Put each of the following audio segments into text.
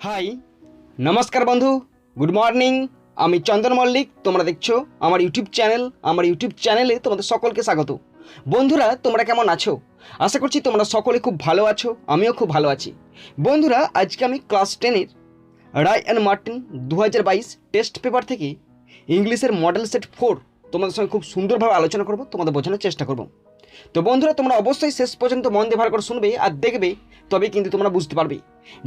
High নমস্কার বন্ধু, good morning. আমি চন্দন মল্লিক, তোমরা দেখছো আমার ইউটিউব চ্যানেলে তোমাদের সকলকে স্বাগত। বন্ধুরা, তোমরা কেমন আছো? আশা করছি তোমরা সকলে খুব ভালো আছো, আমিও খুব ভালো আছি। বন্ধুরা, আজকে আমি ক্লাস 10-এর Ray and Martin 2022 test paper থেকে ইংলিশের মডেল সেট 4 তোমাদের সঙ্গে খুব সুন্দরভাবে আলোচনা করব, তোমাদের বোঝানোর চেষ্টা করব। তো বন্ধুরা, তোমরা অবশ্যই শেষ পর্যন্ত মন দিয়ে ভালো করে শুনবে আর দেখবে, তবেই কিন্তু তোমরা বুঝতে পারবে।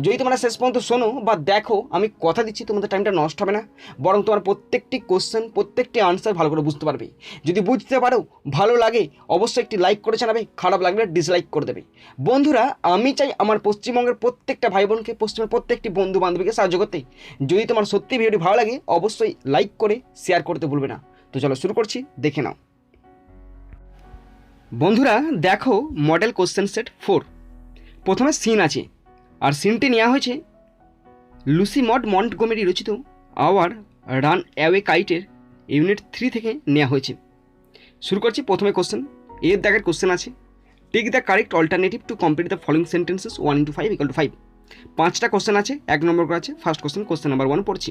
যদি তোমরা শেষ পর্যন্ত শোনো বা দেখো, আমি কথা দিচ্ছি তোমাদের টাইমটা নষ্ট হবে না, বরং তোমার প্রত্যেকটি কোশ্চেন, প্রত্যেকটি আনসার ভালো করে বুঝতে পারবে। যদি বুঝতে পারো, ভালো লাগে, অবশ্যই একটি লাইক করে জানাবে, খারাপ লাগলে ডিসলাইক করে দেবে। বন্ধুরা, আমি চাই আমার পশ্চিমবঙ্গের প্রত্যেকটা ভাই বোনকে, পশ্চিমের প্রত্যেকটি বন্ধু বান্ধবীকে সাহায্য করতে। যদি তোমার সত্যি ভিডিওটি ভালো লাগে, অবশ্যই লাইক করে শেয়ার করতে ভুলবে না। তো চলো শুরু করছি, দেখে নাও। বন্ধুরা দেখো, মডেল কোশ্চেন সেট 4 প্রথমে সিন আছে, আর সিনটি নেওয়া হয়েছে লুসি মড মন্টগোমেরি রচিত আওয়ার রান অ্যাওয়ে কাইটের ইউনিট 3 থেকে নেওয়া হয়েছে। শুরু করছি। প্রথমে কোশ্চেন, এর দাগের কোশ্চেন আছে, take the correct alternative to complete the following sentences 1 × 5 = 5। 5টা কোশ্চেন আছে, 1 নম্বর করে আছে। ফার্স্ট কোশ্চেন নাম্বার 1 পড়ছি।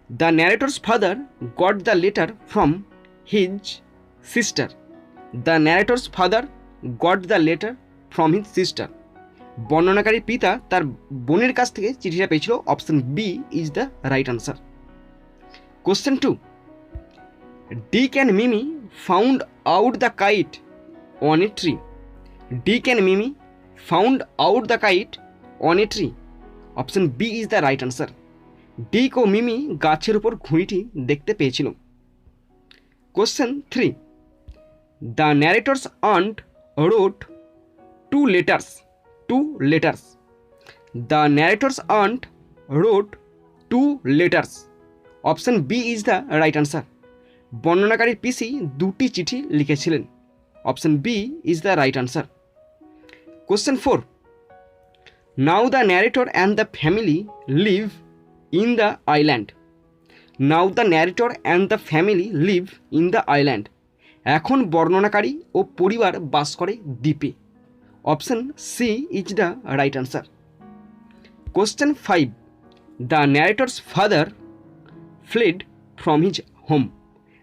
The narrator's father got the letter from his sister. The narrator's father got the letter from his sister. বর্ণনাকারীর পিতা তার বোনের কাছ থেকে চিঠিটা পেয়েছিল। Option B is the right answer. Question 2, Dick and Mimi found out the kite on a tree. Dick and Mimi found out the kite on a tree. Option B is the right answer. ডিক ও মিমি গাছের উপর ঘুড়িটি দেখতে পেয়েছিল। Question 3, the narrator's aunt wrote two letters. The narrator's aunt wrote 2 letters. Option B is the right answer. বর্ণনাকারীর পিসি 2টি চিঠি লিখেছিলেন। Option B is the right answer. Question 4, now the narrator and the family live in the island. Now the narrator and the family live in the island. এখন বর্ণনাকারী ও পরিবার বাস করে দ্বীপে। Option C is the right answer. Question 5, the narrator's father fled from his home.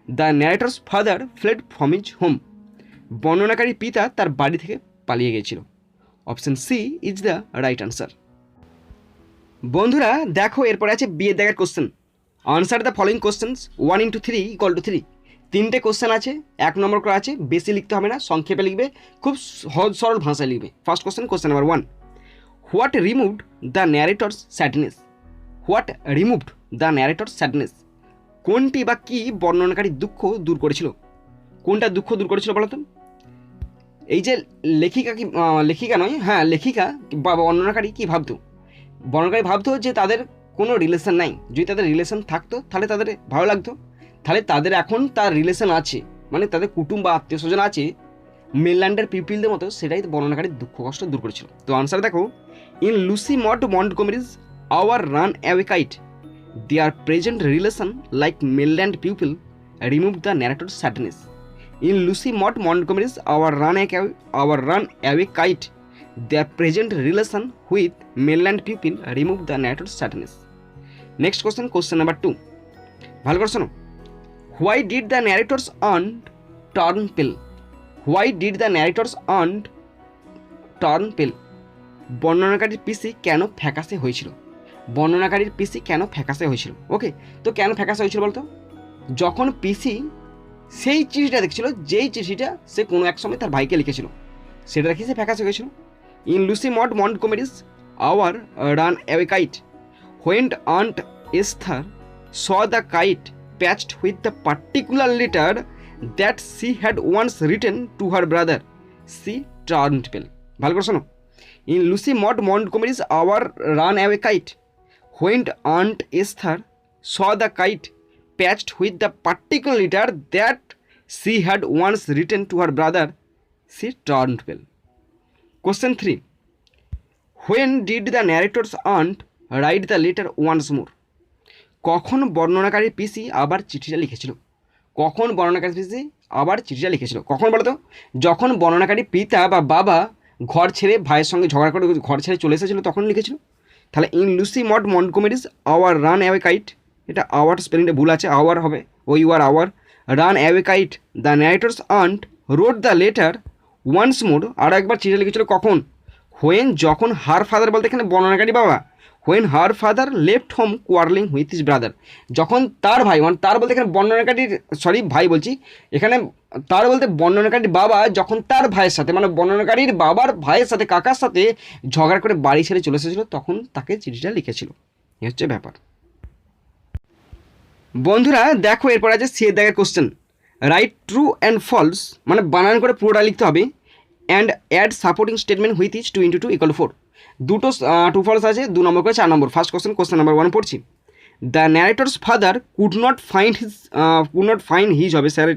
The narrator's father fled from his home. বর্ণনাকারীর পিতা তার বাড়ি থেকে পালিয়ে গিয়েছিল। Option C is the right answer. বন্ধুরা দেখো, এরপরে আছে বিয়ের দাগের question. Answer the following questions 1 × 3 = 3। 3টে কোশ্চেন আছে, 1 নম্বর করে আছে, বেশি লিখতে হবে না, সংক্ষেপে লিখবে, খুব সহজ সরল ভাষায় লিখবে। First question number 1, what removed the narrator's sadness. What removed the narrator's sadness. কোনটি বা কি বর্ণনাকারীর দুঃখ দূর করেছিল? কোনটা দুঃখ দূর করেছিল বলো তো? এই যে লেখিকা বা বর্ণনাকারী কি ভাবতো? বর্ণনাকারী ভাবতো যে তাদের কোনো রিলেশন নাই। যদি তাদের রিলেশন থাকতো তাহলে তাদের ভালো লাগতো। তাহলে তাদের এখন তার রিলেশন আছে, মানে তাদের কুটুম্ব বা আত্মীয় স্বজন আছে মেনল্যান্ডের পিপিলদের মতো, সেটাই বর্ণনাকারীর দুঃখ কষ্ট দূর করেছিল। তো আনসার দেখো, in Lucy Maud Montgomery's our run away kite their present relation like mainland people remove the narrator sadness. In Lucy Maud Montgomery's our run away kite their present relation with mainland people remove the narrator sadness. Next question number 2, ভালো করে শোনো। Why did the narrator's aunt turn pale. Why did the narrator's aunt turn pale. বর্ণনাকারীর পিসি কেন ফ্যাকাসে হয়েছিল? বর্ণনাকারীর পিসি কেন ফ্যাকাসে হয়েছিল? ওকে, তো কেন ফ্যাকাসে হয়েছিল বলতো? যখন পিসি সেই চিঠিটা দেখছিল, যেই চিঠিটা সে কোনো এক সময় তার ভাইকে লিখেছিল, সেটা দেখে সে ফ্যাকাসে হয়েছিল। In Lucy Maud Montgomery's our run away kite when aunt Esther saw the kite patched with the particular letter that she had once written to her brother, she turned pale. ভালো করে শোনো। In Lucy Maud Montgomery's Our Runaway Kite, when Aunt Esther saw the kite patched with the particular letter that she had once written to her brother, she turned pale. Question 3, when did the narrator's aunt write the letter once more? কখন বর্ণনাকারীর পিসি আবার চিঠিটা লিখেছিল? কখন বর্ণনাকারীর পিসি আবার চিঠিটা লিখেছিল? কখন বলো তো? যখন বর্ণনাকারী পিতা বা বাবা ঘর ছেড়ে ভাইয়ের সঙ্গে ঝগড়া করে ঘর ছেড়ে চলে এসেছিল, তখন লিখেছিল। তাহলে in Lucy Maud Montgomery's our run away kite, এটা আওয়ার স্পেলিংটা ভুল আছে, আওয়ার হবে, O U R our, run away kite the narrator's aunt rode the letter once more, আরও একবার চিঠিটা লিখেছিল কখন, হোয়েন যখন হার ফাদার বলতে এখানে বর্ণনাকারী বাবা, when her father left home quarrelling with his brother, যখন তার ভাই, মানে তার বলতে এখানে বর্ণনাকারীর, সরি ভাই বলছি এখানে, তার বলতে বর্ণনাকারীর বাবা যখন তার ভাইয়ের সাথে, মানে বর্ণনাকারীর বাবার ভাইয়ের সাথে, কাকার সাথে ঝগড়া করে বাড়ি ছেড়ে চলে এসেছিল, তখন তাকে চিঠিটা লিখেছিল। এই হচ্ছে ব্যাপার। বন্ধুরা দেখো এরপর আছে সি এর দাগের question, write true and false, মানে বানান করে পুরোটা লিখতে হবে, and add supporting statement with is 2 × 2 = 4, দুটো টু ফলস আছে, 2 নম্বর করে 4 নম্বর। ফার্স্ট কোশ্চেন নাম্বার 1 পড়ছি, the narrator's father could not find his হবে স্যার,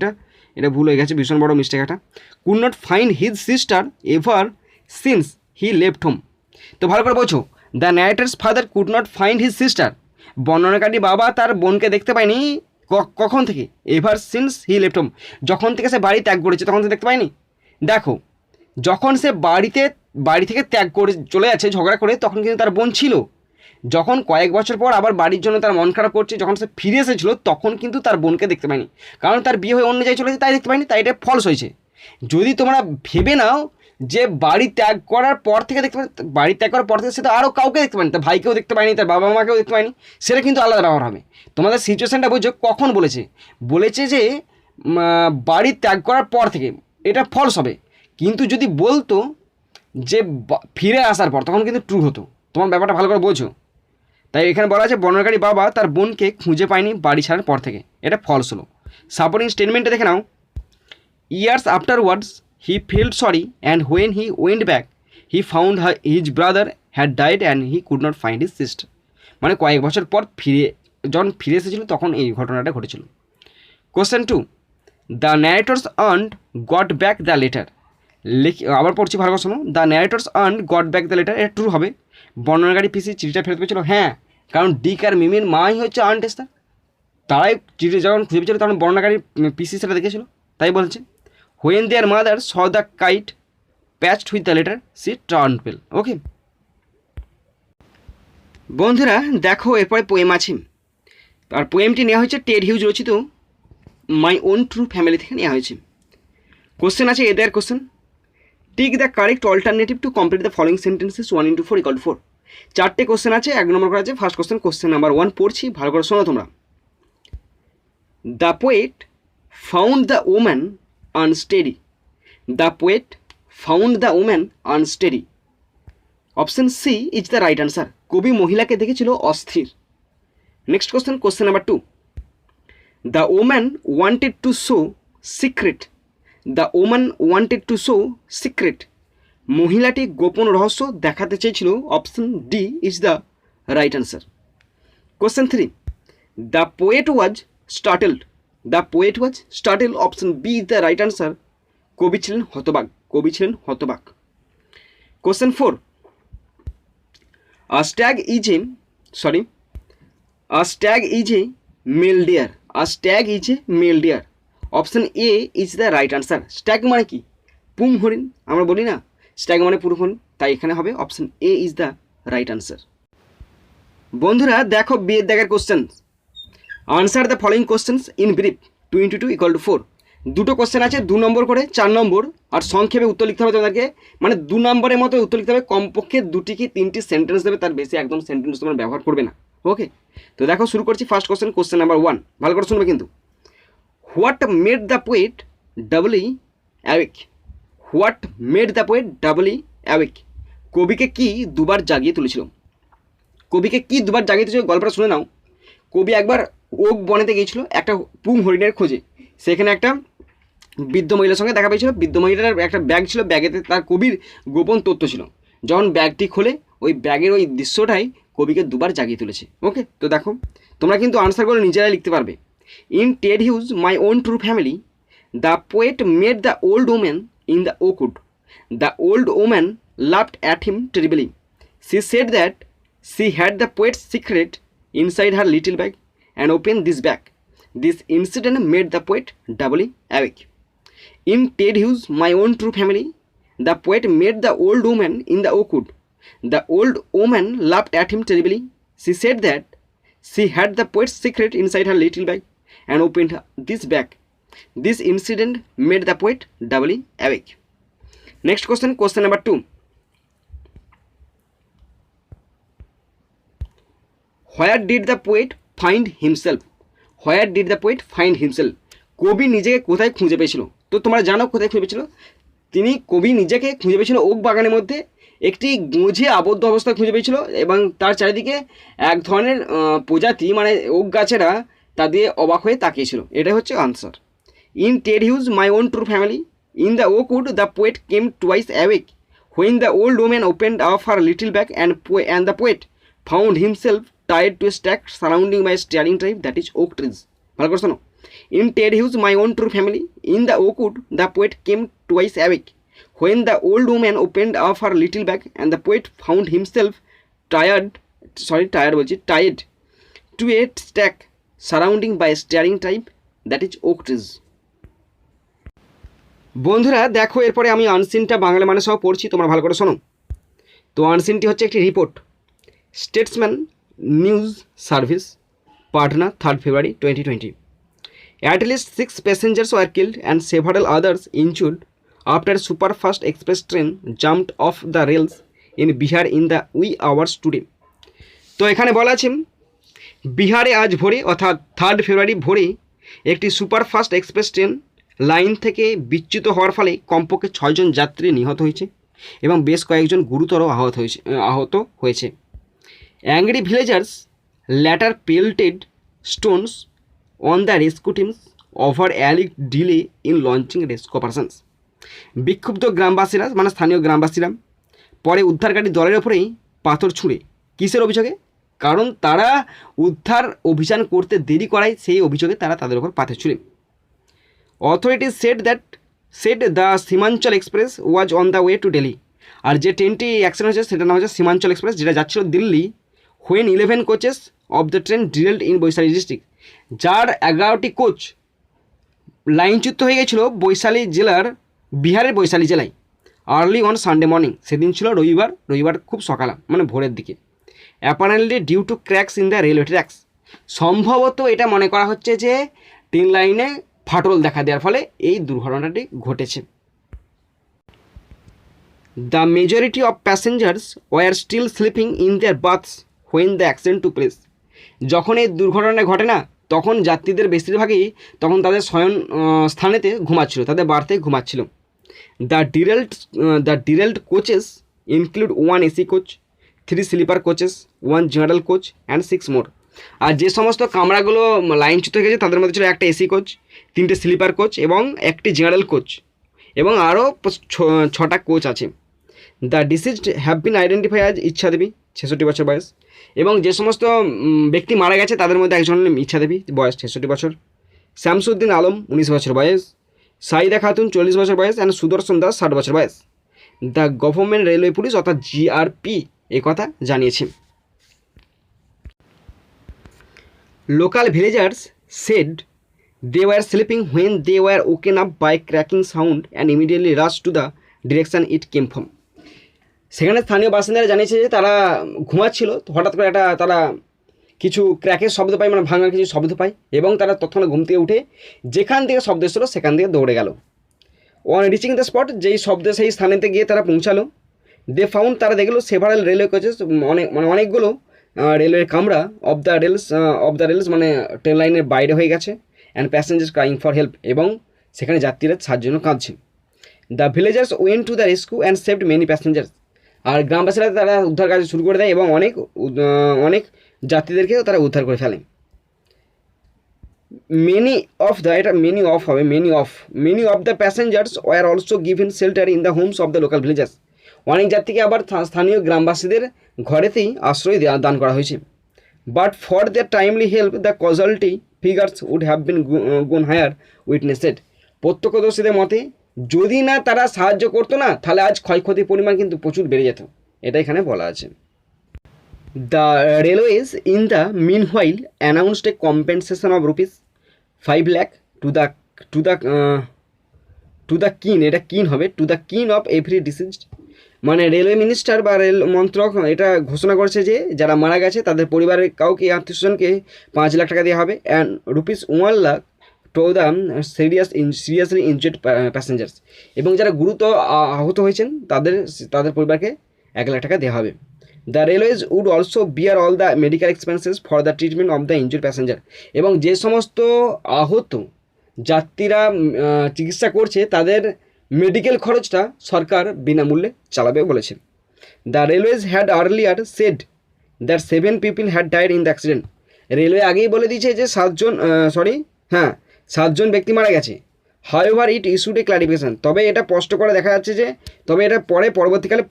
এটা ভুল হয়ে গেছে, ভীষণ বড় মিস্টেক এটা, could not find his sister ever since he left home. তো ভালো করে বোঝো, the narrator's father could not find his sister, বর্ণনাকারী বাবা তার বোনকে দেখতে পায়নি কখন থেকে, ever since he left home, যখন থেকে সে বাড়ি ত্যাগ করেছে তখন সে দেখতে পায়নি। দেখো যখন সে বাড়ি থেকে ত্যাগ করে চলে যাচ্ছে ঝগড়া করে, তখন কিন্তু তার বোন ছিল, যখন কয়েক বছর পর আবার বাড়ির জন্য তার মন খারাপ করছে, যখন সে ফিরে এসেছিলো তখন কিন্তু তার বোনকে দেখতে পায়নি, কারণ তার বিয়ে হয়ে অন্য জায়গায় চলেছে তাই দেখতে পায়নি, তাই এটা ফলস হয়েছে। যদি তোমরা ভেবে নাও যে বাড়ি ত্যাগ করার পর থেকে দেখতে পাই, বাড়ি ত্যাগ করার পর থেকে সে তো আরও কাউকে দেখতে পায়নি, তার ভাইকেও দেখতে পায়নি, তার বাবা মাকেও দেখতে পায়নি, সেটা কিন্তু আলাদা ব্যবহার হবে। তোমাদের সিচুয়েশানটা বুঝছো, কখন বলেছে যে বাড়ি ত্যাগ করার পর থেকে, এটা ফলস হবে। কিন্তু যদি বলতো যে ফিরে আসার পর, তখন কিন্তু ট্রু হতো। তোমার ব্যাপারটা ভালো করে বোঝো। তাই এখানে বলা আছে বর্ণনাকারী বাবা তার বোনকে খুঁজে পায়নি বাড়ি ছাড়ার পর থেকে, এটা ফলস হলো। সাপোর্টিং স্টেটমেন্টে দেখে নাও, years afterwards he fled sorry and when he went back he found his brother had died and he could not find his sister, মানে কয়েক বছর পর যখন ফিরে এসেছিল তখন এই ঘটনাটা ঘটেছিল। Question 2, the narrator's earned goat back the letter, আবার পড়ছি ভালো করে শোনো, the narrator's earned goat back the letter, এটা ট্রু হবে। বর্ণনাকারী পিসি চিঠিটা ফেরত পেয়েছিল, হ্যাঁ, কারণ ডিক আর মিমির মাই হচ্ছে আর্ন টেস্টার, তারাই চিঠি যখন খুঁজে পেয়েছিল তখন বর্ণনাকারী পিসি সেটা দেখেছিল, তাই বলছে। When their mother saw the kite patched with the letter she turn pale. Okay বন্ধুরা দেখো এরপরে পোয়েম আছে, আর পোয়েমটি নেওয়া হয়েছে টেড হিউজ রচিত মাই ওন ট্রু ফ্যামিলি থেকে নেওয়া হয়েছে। কোশ্চেন আছে এদের question, tick the correct alternative to complete the following sentences 1 × 4 = 4। 4টে কোশ্চেন আছে, 1 নম্বর করে আছে। ফার্স্ট কোশ্চেন নাম্বার 1 পড়ছি, ভালো করে শোনো তোমরা। The poet found the woman unsteady, the poet found the woman unsteady, option C is the right answer, কবি মহিলাকে দেখেছিল অস্থির। Next question number 2, the woman wanted to show secret, the woman wanted to show secret, মহিলাটি গোপন রহস্য দেখাতে চেয়েছিল, option D is the right answer. Question 3, the poet was startled, the poet was startle, option B is the right answer, কবি ছিলেন হতবাক। Question 4, a stag is a male deer, a stag is a male deer, option A is the right answer. Stag মানে কি? পুং হরিণ, আমরা বলি না stag মানে পুরো হরিণ, তাই এখানে হবে option A is the right answer. বন্ধুরা দেখো বিয়ের দাগের question, answer the following questions in brief 2 × 2 = 4। দুটো কোশ্চেন আছে, 2 নম্বর করে 4 নম্বর, আর সংক্ষেপে উত্তর লিখতে হবে তোমাদেরকে, মানে 2 নম্বরের মতো উত্তর লিখতে হবে, কমপক্ষে 2টি কি 3টি সেন্টেন্স দেবে, তার বেশি একদম সেন্টেন্স তোমরা ব্যবহার করবে না। ওকে, তো দেখো শুরু করছি। ফার্স্ট কোশ্চেন নাম্বার 1, ভালো করে শুনবে কিন্তু। What made the poet ডাবলি awake, what made the poet ডাবলি awake, কবিকে কি দুবার জাগিয়ে তুলেছিল, কবিকে কি দুবার জাগিয়ে তুলেছিল গল্পটা শুনে নাও। কবি একবার ওক বনেতে গিয়েছিল একটা পুং হরিণের খোঁজে, সেখানে একটা বৃদ্ধ মহিলার সঙ্গে দেখা পেয়েছিল, বৃদ্ধ মহিলার একটা ব্যাগ ছিল, ব্যাগেতে তার কবির গোপন তথ্য ছিল। যখন ব্যাগটি খোলে ওই ব্যাগের ওই দৃশ্যটাই কবিকে দুবার জাগিয়ে তুলেছে। ওকে, তো দেখো তোমরা কিন্তু আনসারগুলো নিজেরাই লিখতে পারবে। In Ted Hughes my own true family, the poet made the old woman in the oakwood, the old woman laughed at him terribly, she said that she had the poet's secret inside her little bag and open this bag. This incident made the poet doubly awake. In Ted Hughes' My Own True Family, the poet met the old woman in the oak wood. The old woman laughed at him terribly. She said that she had the poet's secret inside her little bag and opened this bag. This incident made the poet doubly awake. Next question, question number 2. Where did the poet find himself? Where did the poet find himself? কবি নিজেকে কোথায় খুঁজে পেয়েছিল? তো তোমরা জানো কোথায় খুঁজে পেয়েছিল? কবি নিজেকে খুঁজে পেয়েছিল ওক বাগানের মধ্যে একটি গোঁঝে আবদ্ধ অবস্থায় খুঁজে পেয়েছিল, এবং তার চারিদিকে এক ধরনের প্রজাতি মানে ওক গাছেরা তা দিয়ে অবাক হয়ে তাকিয়েছিল। এটাই হচ্ছে answer. In Ted Hughes my own true family in the oak wood the poet came twice awake when the old woman opened up her little bag and the poet found himself tied to stack surrounding by steering tribe that is oak trees. ভালো করে শোনো। In Ted Hughes my own true family in the oak wood the poet came twice awake when the old woman opened up her little bag and the poet found himself tied to a stack surrounding by a staring tribe that is oak trees. বন্ধুরা দেখো, এরপরে আমি আনসিনটা বাংলা মানে সহ পড়ছি, তোমরা ভালো করে শোনো। তো আনসিনটি হচ্ছে একটি report. Statesman news service, Patna, 3rd February 2020. At least 6 passengers were killed and several others injured after a superfast express train jumped off the rails in Bihar in the wee hours today. তো এখানে বলা আছে বিহারে আজ ভোরে অর্থাৎ 3rd February ভোরে একটি সুপারফাস্ট এক্সপ্রেস ট্রেন লাইন থেকে বিচ্যুত হওয়ার ফলে কমপক্ষে 6 জন যাত্রী নিহত হয়েছে এবং বেশ কয়েকজন গুরুতর আহত হয়েছে। Angry villagers later pelted stones on the rescue teams over অ্যালিক delay in launching rescue operations. বিক্ষুব্ধ গ্রামবাসীরা মানে স্থানীয় গ্রামবাসীরা পরে উদ্ধারকারী দলের ওপরেই পাথর ছুঁড়ে, কিসের অভিযোগে? কারণ তারা উদ্ধার অভিযান করতে দেরি করায় সেই অভিযোগে তারা তাদের ওপর পাথর ছুঁড়ে। Authorities said the Seemanchal express was on the way to Delhi. আর যে ট্রেনটি অ্যাক্সিডেন্ট হয়েছে সেটার নাম হচ্ছে সীমাঞ্চল এক্সপ্রেস, যেটা যাচ্ছিল Delhi. When 11 coaches of the train derailed in Vaishali district, যার 11টি কোচ লাইনচ্যুত হয়ে গেছিলো বৈশালী জেলার, বিহারের বৈশালী জেলায়। আর্লি অন সানডে মর্নিং, সেদিন ছিল রবিবার খুব সকালে মানে ভোরের দিকে। Apparently due to cracks in the railway tracks, সম্ভবত এটা মনে করা হচ্ছে যে ট্রেন লাইনে ফাটল দেখা দেওয়ার ফলে এই দুর্ঘটনাটি ঘটেছে। The majority of passengers were still sleeping in their berths when the accident took place. যখন এই দুর্ঘটনা ঘটে না তখন যাত্রীদের বেশিরভাগই তখন তাদের শয়ন স্থানেতে ঘুমাচ্ছিল, তাদের বার্থে ঘুমাচ্ছিল। The derailed coaches include 1 AC coach, 3 sleeper coaches, 1 general coach and 6 more. আর যে সমস্ত কামরাগুলো লাইনচ্যুত হয়ে গেছে তাদের মধ্যে ছিল একটা AC কোচ, 3টে স্লিপার কোচ এবং 1টি জেনারেল কোচ, এবং আরও 6টা কোচ আছে। The deceased have been identify আজ ইচ্ছা দেবী, 66 বছর বয়স, এবং যে সমস্ত ব্যক্তি মারা গেছে তাদের মধ্যে একজন ইচ্ছা দেবী, বয়স 66 বছর, শামসুদ্দিন আলম 19 বছর বয়স, সাইদা খাতুন 40 বছর বয়স অ্যান্ড সুদর্শন দাস 60 বছর বয়স। দ্য গভর্নমেন্ট রেলওয়ে পুলিশ অর্থাৎ GRP এই কথা জানিয়েছে। Local villagers said they were sleeping when they were woken up by cracking sound and immediately rushed to the direction it came from. সেখানে স্থানীয় বাসিন্দারা জানিয়েছে যে তারা ঘুমাচ্ছিল, হঠাৎ করে তারা কিছু ক্র্যাকের শব্দ পায়, মানে ভাঙার কিছু শব্দ পায়, এবং তারা তৎক্ষণাৎ ঘুম থেকে উঠে যেখান থেকে শব্দ এসেছিল সেখান থেকে দৌড়ে গেল। অন রিচিং দ্য স্পট, যেই শব্দ সেই স্থানেতে গিয়ে তারা পৌঁছালো। দে ফাউন্ড, তারা দেখলো সেভারাল রেলওয়ে কোচেস, অনেকগুলো রেলওয়ের কামরা অফ দ্য রেলস মানে ট্রেন লাইনের বাইরে হয়ে গেছে। And passengers crying for help, এবং সেখানে যাত্রীরা সাহায্যের জন্য কাঁদছে। The villagers went to the rescue and saved many passengers. আর গ্রামবাসীরা তারা উদ্ধার কাজ শুরু করে দেয় এবং অনেক যাত্রীদেরকেও তারা উদ্ধার করে ফেলে। Many of the passengers were also given shelter in the homes of the local villagers. অনেক যাত্রীকে আবার স্থানীয় গ্রামবাসীদের ঘরেতেই আশ্রয় দান করা হয়েছে। But for their timely help the casualty figures would have been gone higher, witnessed. প্রত্যক্ষদর্শীদের মতে যদি না তারা সাহায্য করতো না তাহলে আজ ক্ষয়ক্ষতির পরিমাণ কিন্তু প্রচুর বেড়ে যেত, এটা এখানে বলা আছে। The railways in the meanwhile announced a compensation of ₹5 lakh to the kin, এটা কিন হবে, to the kin of every deceased মানে রেলওয়ে মিনিস্টার বা রেল মন্ত্রক এটা ঘোষণা করেছে যে যারা মারা গেছে তাদের পরিবারের কাউকে আত্মীয়স্বজনকে 5 লাখ টাকা দেওয়া হবে and ₹1 lakh to the seriously injured passengers, এবং যারা গুরুতর আহত হয়েছেন তাদের তাদের পরিবারকে 1 লাখ টাকা দেওয়া হবে। The railways would also bear all the medical expenses for the treatment of the injured passenger, এবং যে সমস্ত আহত যাত্রীরা চিকিৎসা করছে তাদের মেডিকেল খরচটা সরকার বিনামূল্যে চালাবে বলেছে। The railways had earlier said that 7 people had died in the accident, railway আগেই বলে দিয়েছে যে 7 জন ব্যক্তি মারা গেছে। However it issued a clarification, তবে এটা স্পষ্ট করে দেখা যাচ্ছে যে তবে এটা পরবর্তীকালে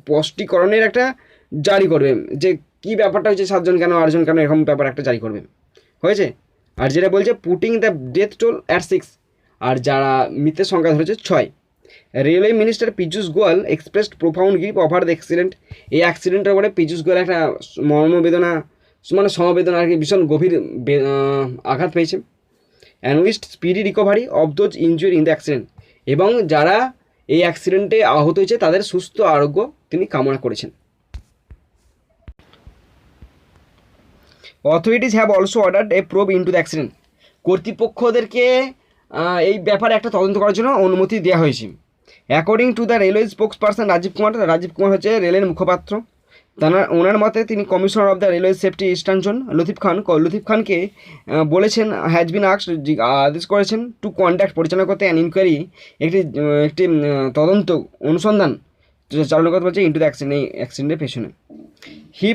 স্পষ্টীকরণের একটা জারি করবে যে কী ব্যাপারটা হচ্ছে 7 জন কেন 8 জন কেন এরকম ব্যাপার একটা জারি করবে হয়েছে। আর যেটা বলছে putting the death toll at 6, আর যারা মৃতের সংখ্যা ধরেছে 6। Railway minister Piyush Goyal expressed profound grief over the accident, এই অ্যাক্সিডেন্টের পরে পীযূষ গোয়াল একটা মর্মবেদনা মানে সমবেদনা আর কি ভীষণ গভীর আঘাত পেয়েছে। And wished speedy recovery of those injury in the accident, এবং যারা এই অ্যাক্সিডেন্টে আহত হয়েছে তাদের সুস্থ আরোগ্য তিনি কামনা করেছেন। Authorities have also ordered a probe into the accident, কর্তৃপক্ষদেরকে এই ব্যাপারে একটা তদন্ত করার জন্য অনুমতি দেওয়া হয়েছে। According to the railway spokesperson Rajiv Kumar হচ্ছে রেলের মুখপাত্র, ওনার মতে তিনি commissioner of the railway safety eastern zone Latif খানকে বলেছেন হ্যাজ বিন আদেশ করেছেন টু কন্ডাক্ট পরিচালনা করতে অ্যান ইনকোয়ারি, একটি তদন্ত অনুসন্ধান চালনা করতে বলছে ইন্টু দ্য অ্যাক্সিডেন্ট, এই অ্যাক্সিডেন্টের পেছনে। He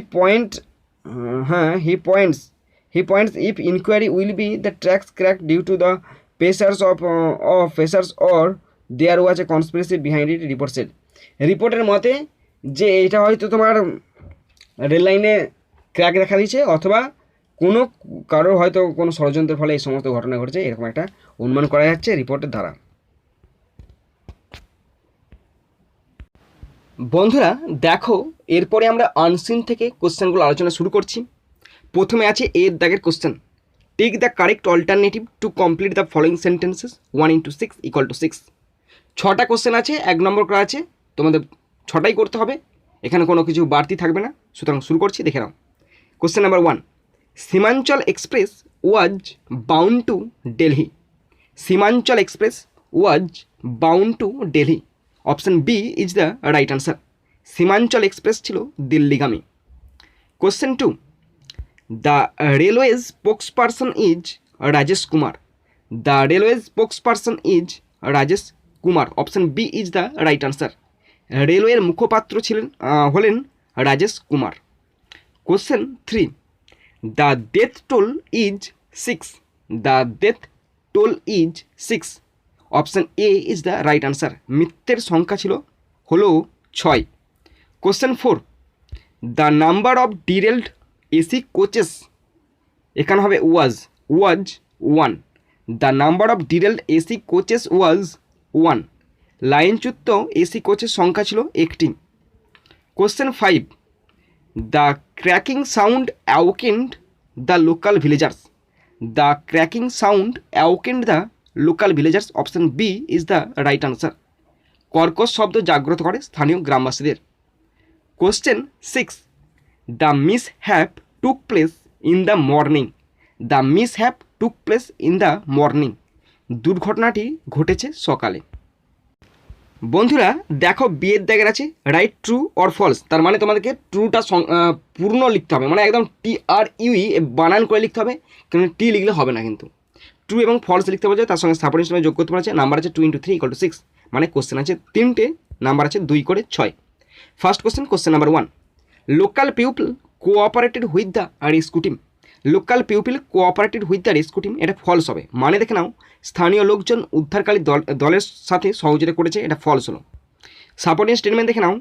points if inquiry will be the tracks crack due to the pressures or there was a conspiracy behind it, রিপোর্টের মতে যে এটা হয়তো তোমার রেল লাইনে ক্র্যাক দেখা দিয়েছে অথবা কোনো কারোর হয়তো কোনো ষড়যন্ত্রের ফলে এই সমস্ত ঘটনা ঘটেছে, এরকম একটা অনুমান করা যাচ্ছে রিপোর্টের দ্বারা। বন্ধুরা দেখো, এরপরে আমরা আনসিন থেকে কোশ্চেনগুলো আলোচনা শুরু করছি। প্রথমে আছে এর দাগের question, take the correct alternative to complete the following sentences 1 × 6 = 6। 6টা কোশ্চেন আছে, 1 নম্বর করা আছে, তোমাদের 6টাই করতে হবে, এখানে কোনো কিছু বাড়তি থাকবে না। সুতরাং শুরু করছি, দেখে নাও। Question number 1, Seemanchal express was bound to Delhi, Seemanchal express was bound to Delhi, option B is the right answer, Seemanchal express ছিল দিল্লিগামী। Question 2, the railways spokesperson is Rajesh Kumar, the railways spokesperson is Rajesh Kumar, option B is the right answer, রেলওয়ের মুখপাত্র হলেন Rajesh Kumar. Question 3, the death toll is 6, the death toll is 6, option A is the right answer, মৃত্যুর সংখ্যা হলো 6। Question 4, the number of derailed AC coaches, এখানে হবে was 1, the number of derailed AC coaches was 1, লাইনচ্যুত AC কোচের সংখ্যা ছিল 1টি। Question 5, the cracking sound awakened the local villagers, the cracking sound awakened the local villagers, option B is the right answer, কর্কশ শব্দ জাগ্রত করে স্থানীয় গ্রামবাসীদের। Question 6, the mishap took place in the morning, the mishap took place in the morning, দুর্ঘটনাটি ঘটেছে সকালে। বন্ধুরা দেখো, বিয়ের দাগের আছে রাইট ট্রু অর ফলস, তার মানে তোমাদেরকে ট্রুটা পূর্ণ লিখতে হবে, মানে একদম TRUE বানান করে লিখতে হবে, কারণ টি লিখলে হবে না, কিন্তু ট্রু এবং ফলস লিখতে বলছে, তার সঙ্গে সাপোর্টিং স্টেটমেন্ট যোগ করতে বলেছে। নাম্বার আছে 2 × 3 = 6, মানে কোশ্চেন আছে 3টে, নাম্বার আছে 2 করে 6। First question number 1, local people cooperated with the rescue team, local people cooperated with the rescue team, এটা ফলস হবে, মানে দেখে নাও স্থানীয় লোকজন উদ্ধারকারী দলের সাথে সহযোগিতা করেছে, এটা ফলস হলো। সাপোর্টিং স্টেটমেন্ট দেখে নাও,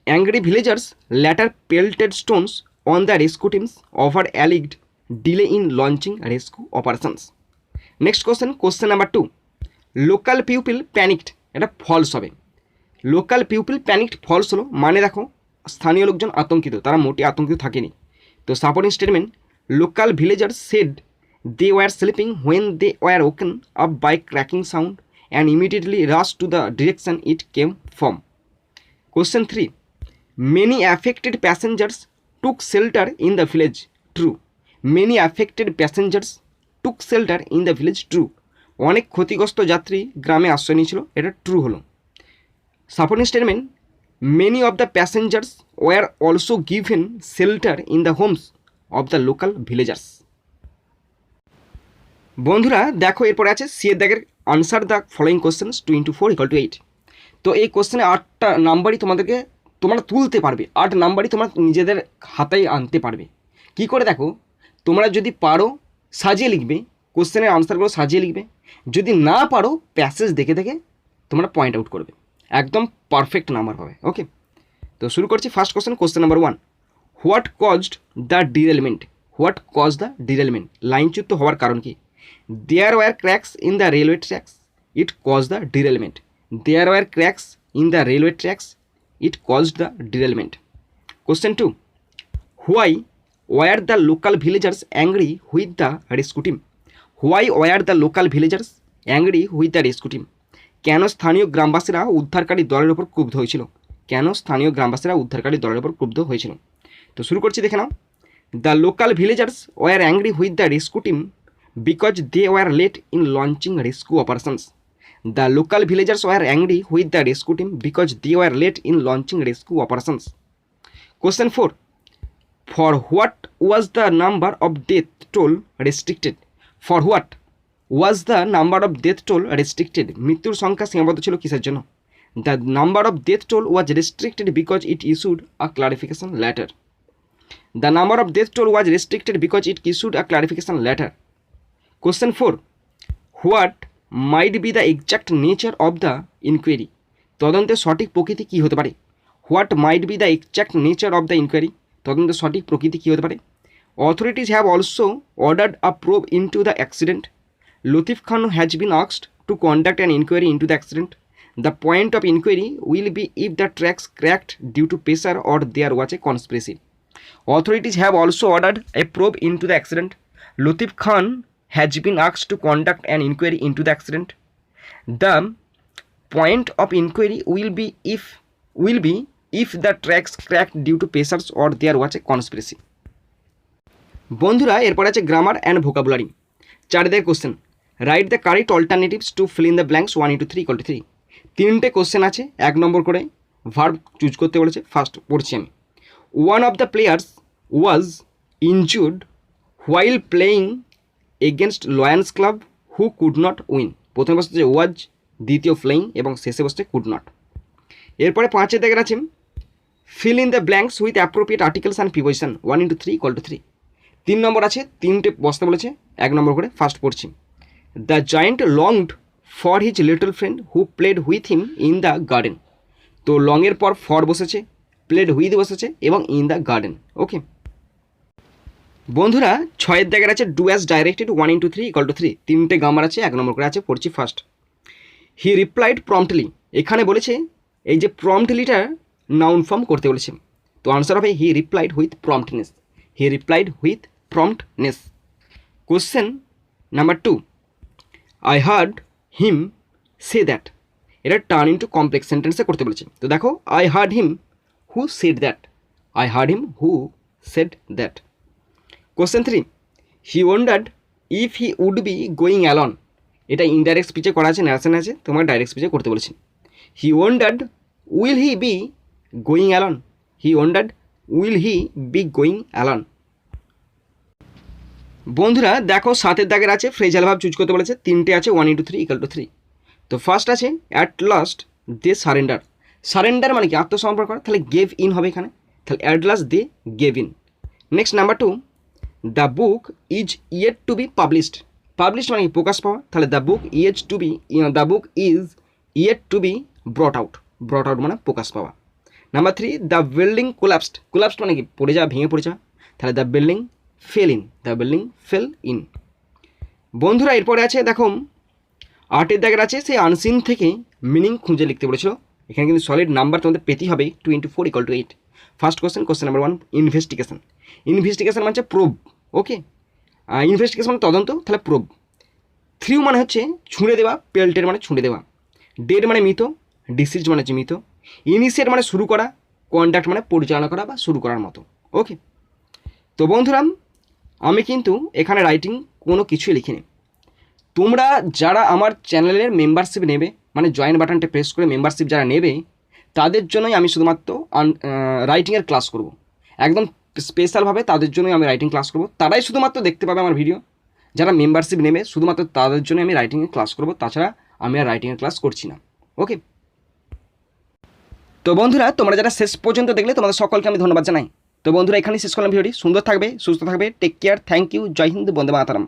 angry villagers later pelted stones on the rescue teams over alleged delay in launching rescue operations. Next question number 2, local people panicked, এটা ফলস হবে, লোকাল পিপল প্যানিকড ফলস হলো, মানে দেখো স্থানীয় লোকজন আতঙ্কিত, তারা মোটে আতঙ্কিত থাকেনি। তো supporting statement, local villagers said they were sleeping when they were woken up by cracking sound and immediately rush to the direction it came from, Question 3. Many affected passengers took shelter in the village. True. Many affected passengers took shelter in the village. True. অনেক ক্ষতিগ্রস্ত যাত্রী গ্রামে আশ্রয় নিয়েছিল, এটা true হলো। Supporting statement, many of the passengers were also given shelter in the homes of the local villagers. বন্ধুরা দেখো এরপরে আছে সি এর দাগের answer the following questions 2 into 4 = 8। তো এই কোশ্চেনে 8টা নাম্বারই তোমরা তুলতে পারবে, 8 নাম্বারই তোমরা নিজেদের হাতায় আনতে পারবে। কি করে দেখো, তোমরা যদি পারো সাজিয়ে লিখবে, কোশ্চেনের আনসারগুলো সাজিয়ে লিখবে, যদি না পারো প্যাসেজ দেখে দেখে তোমরা পয়েন্ট আউট করবে, একদম পারফেক্ট নাম্বার পাবে। ওকে, তো শুরু করছি first question number 1। What caused the derailment? What cause the derailment? লাইনচ্যুত হওয়ার কারণ কি? There were cracks in the railway tracks, it cause the derailment. There were cracks in the railway tracks, it caused the derailment. Question 2. Why were the local villagers angry with the rescue team? Why were the local villagers angry with the rescue team? কেন স্থানীয় গ্রামবাসীরা উদ্ধারকারী দলের উপর ক্রুব্ধ হয়েছিল? কেন স্থানীয় গ্রামবাসীরা উদ্ধারকারী দলের উপর ক্রুব্ধ হয়েছিল? তো শুরু করছি, দেখে নাও। The local villagers were angry with the rescue team because they were late in launching rescue operations. The local villagers were angry with the rescue team because they were late in launching rescue operations. Question 4. For what was the number of death toll restricted? For what was the number of death toll restricted? মৃত্যুর সংখ্যা সীমাবদ্ধ ছিল কিসের জন্য? The number of death toll was restricted because it issued a clarification letter. The number of death toll was restricted because it issued a clarification letter. Question 4. What might be the exact nature of the inquiry? তদন্তের সঠিক প্রকৃতি কী হতে পারে? What might be the exact nature of the inquiry? তদন্তের সঠিক প্রকৃতি কী হতে পারে? Authorities have also ordered a probe into the accident. Latif Khan has been asked to conduct an inquiry into the accident. The point of inquiry will be if the tracks cracked due to pressure or there was a conspiracy. Authorities have also ordered a probe into the accident. Latif Khan has been asked to conduct an inquiry into the accident. The point of inquiry will be if the tracks cracked due to pressures or there was a conspiracy. বন্ধুরা এরপর আছে grammar and vocabulary. 4 দাগের question, write the correct alternatives to feel in the blanks 1 into 3 = 3। 3টে question আছে, 1 নম্বর করে verb choose করতে বলেছে। ফার্স্ট পড়ছি আমি। One of the players was injured while playing against Lions club who could not win. প্রথমে বসছে ওয়াজ, দ্বিতীয় প্লেয়িং এবং শেষে বসছে কুড নট। এরপরে 5 দাগের আছে fill in the blanks with appropriate articles and preposition 1 into 3 = 3। 3 নম্বর আছে, 3টে বসতে বলেছে, 1 নম্বর করে। ফার্স্ট পড়ছি। The giant longed for his little friend who played with him in the garden. তো লংয়ের পর ফর বসেছে, প্লেড উইথ বসেছে এবং ইন দ্য গার্ডেন। ওকে বন্ধুরা 6 দাগের আছে ডু অ্যাজ ডাইরেক্টেড 1 into 3 = 3। 3টে গ্রামার আছে, 1 নম্বর করে আছে। পড়ছি ফার্স্ট। হি রিপ্লাইড প্রম্পটলি। এখানে বলেছে এই যে প্রম্পটলিটা নাউন ফর্ম করতে বলেছে, তো আনসার হবে he replied with promptness. He replied with promptness. Question number 2, I heard him say that. এটা টার্ন ইন্টু কমপ্লেক্স সেন্টেন্সে করতে বলেছে। তো দেখো, I heard him who said that. I heard him who said that. Question 3, he wondered if he would be going alone. এটা indirect স্পিচে করা আছে, ন্যারেশন আছে, তোমাকে ডাইরেক্ট স্পিচে করতে বলেছি। He wondered will he be going alone. He wondered will he be going alone. বন্ধুরা দেখো 7 দাগের আছে ফ্রেজাল ভার্ব চুজ করতে বলেছে। 3টে আছে 1 into 3 = 3। তো ফার্স্ট আছে at last they surrender. Surrender মানে কি? আত্মসমর্পণ করা, তাহলে গেভ ইন হবে এখানে, তাহলে at last they gave in. Next number 2, the book is yet to be published. Published মানে প্রকাশ পাওয়া, তাহলে the book is yet to be brought out. Brought out মানে প্রকাশ পাওয়া। Number 3, the building collapsed. Collapsed মানে কি? পড়ে যাওয়া, ভেঙে পড়ে যাওয়া, তাহলে the building fell in. The building fell in. বন্ধুরা এরপরে আছে দেখো 8 দাগের আছে সেই আনসিন থেকে মিনিং খুঁজে লিখতে বলেছিল। এখানে কিন্তু সলিড নাম্বার তোমাদের পেতেই হবে 2 into 4 = 8। First question number 1, investigation. Investigation মানে প্রোব। ওকে, ইনভেস্টিগেশন মানে তদন্ত, তাহলে প্রোব। থ্রিউ মানে হচ্ছে ছুঁড়ে দেওয়া, পেল্টের মানে ছুঁড়ে দেওয়া, ডেড মানে মৃত, ডিসিজ মানে হচ্ছে মৃত, ইনিশিয়েট মানে শুরু করা, কন্ডাক্ট মানে পরিচালনা করা বা শুরু করার মতো। ওকে, তো বন্ধুরা আমি কিন্তু এখানে রাইটিং কোনো কিছুই লিখিনি। তোমরা যারা আমার চ্যানেলের মেম্বারশিপ নেবে, মানে জয়েন বাটনটা প্রেস করে মেম্বারশিপ যারা নেবে, তাদের জন্যই আমি শুধুমাত্র রাইটিংয়ের ক্লাস করব। একদম স্পেশালভাবে তাদের জন্যই আমি রাইটিং ক্লাস করব। তারাই শুধুমাত্র দেখতে পাবে আমার ভিডিও, যারা মেম্বারশিপ নেবে শুধুমাত্র তাদের জন্য আমি রাইটিংয়ের ক্লাস করব। তাছাড়া আমি আর রাইটিংয়ের ক্লাস করছি না। ওকে, তো বন্ধুরা তোমরা যারা শেষ পর্যন্ত দেখলে তোমাদের সকলকে আমি ধন্যবাদ জানাই। তো বন্ধুরা এখানেই শেষ করলাম ভিডিওটি। সুন্দর থাকবে, সুস্থ থাকবে, টেক কেয়ার, থ্যাংক ইউ, জয় হিন্দ, বন্দে মাতরম।